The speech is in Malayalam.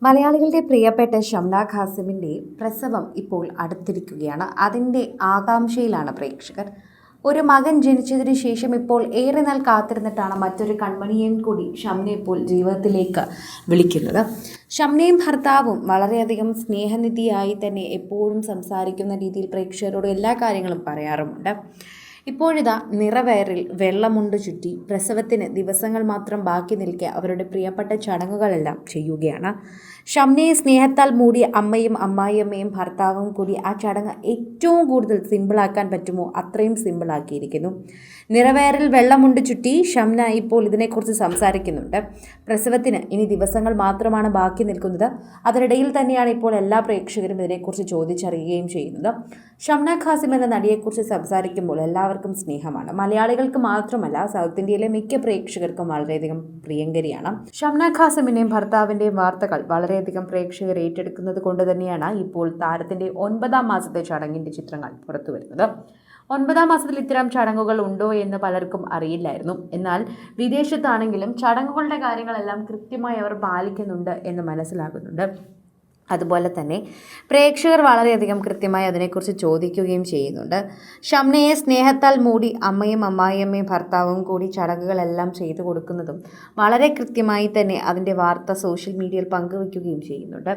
മലയാളികളുടെ പ്രിയപ്പെട്ട ഷംന ഖാസിമിൻ്റെ പ്രസവം ഇപ്പോൾ അടുത്തിരിക്കുകയാണ്. അതിൻ്റെ ആകാംക്ഷയിലാണ് പ്രേക്ഷകർ. ഒരു മകൻ ജനിച്ചതിന് ശേഷം ഇപ്പോൾ ഏറെ നാൾ കാത്തിരുന്നിട്ടാണ് മറ്റൊരു കൺമണിയെയും കൂടി ഷംന ഇപ്പോൾ ജീവിതത്തിലേക്ക് വിളിക്കുന്നത്. ഷംനയും ഭർത്താവും വളരെയധികം സ്നേഹനിധിയായി തന്നെ എപ്പോഴും സംസാരിക്കുന്ന രീതിയിൽ പ്രേക്ഷകരോട് എല്ലാ കാര്യങ്ങളും പറയാറുമുണ്ട്. ഇപ്പോഴിതാ നിറവയറിൽ വെള്ളമുണ്ട് ചുറ്റി പ്രസവത്തിന് ദിവസങ്ങൾ മാത്രം ബാക്കി നിൽക്കെ അവരുടെ പ്രിയപ്പെട്ട ചടങ്ങുകളെല്ലാം ചെയ്യുകയാണ്. ഷംനയെ സ്നേഹത്താൽ മൂടിയ അമ്മയും അമ്മായിയമ്മയും ഭർത്താവും കൂടി ആ ചടങ്ങ് ഏറ്റവും കൂടുതൽ സിമ്പിളാക്കാൻ പറ്റുമോ അത്രയും സിമ്പിളാക്കിയിരിക്കുന്നു. നിറവയറിൽ വെള്ളമുണ്ട് ചുറ്റി ഷംന ഇപ്പോൾ ഇതിനെക്കുറിച്ച് സംസാരിക്കുന്നുണ്ട്. പ്രസവത്തിന് ഇനി ദിവസങ്ങൾ മാത്രമാണ് ബാക്കി നിൽക്കുന്നത്. അതിനിടയിൽ തന്നെയാണ് ഇപ്പോൾ എല്ലാ പ്രേക്ഷകരും ഇതിനെക്കുറിച്ച് ചോദിച്ചറിയുകയും ചെയ്യുന്നത്. ഷംന ഖാസിം എന്ന നടിയെക്കുറിച്ച് സംസാരിക്കുമ്പോൾ എല്ലാവർക്കും സ്നേഹമാണ്. മലയാളികൾക്ക് മാത്രമല്ല, സൗത്ത് ഇന്ത്യയിലെ മിക്ക പ്രേക്ഷകർക്കും വളരെയധികം പ്രിയങ്കരിയാണ്. ഷംന ഖാസിമിൻ്റെയും ഭർത്താവിൻ്റെയും വാർത്തകൾ വളരെയധികം പ്രേക്ഷകർ ഏറ്റെടുക്കുന്നത് കൊണ്ട് തന്നെയാണ് ഇപ്പോൾ താരത്തിൻ്റെ 9ാം മാസത്തെ ചടങ്ങിൻ്റെ ചിത്രങ്ങൾ പുറത്തു വരുന്നത്. 9ാം മാസത്തിൽ ഇത്തരം ചടങ്ങുകൾ ഉണ്ടോ എന്ന് പലർക്കും അറിയില്ലായിരുന്നു. എന്നാൽ വിദേശത്താണെങ്കിലും ചടങ്ങുകളുടെ കാര്യങ്ങളെല്ലാം കൃത്യമായി അവർ പാലിക്കുന്നുണ്ട് എന്ന് മനസ്സിലാകുന്നുണ്ട്. അതുപോലെ തന്നെ പ്രേക്ഷകർ വളരെയധികം കൃത്യമായി അതിനെക്കുറിച്ച് ചോദിക്കുകയും ചെയ്യുന്നുണ്ട്. ഷംനയെ സ്നേഹത്താൽ മൂടി അമ്മയും അമ്മായിയമ്മയും ഭർത്താവും കൂടി ചടങ്ങുകളെല്ലാം ചെയ്തു കൊടുക്കുന്നതും വളരെ കൃത്യമായി തന്നെ അതിൻ്റെ വാർത്ത സോഷ്യൽ മീഡിയയിൽ പങ്കുവയ്ക്കുകയും ചെയ്യുന്നുണ്ട്.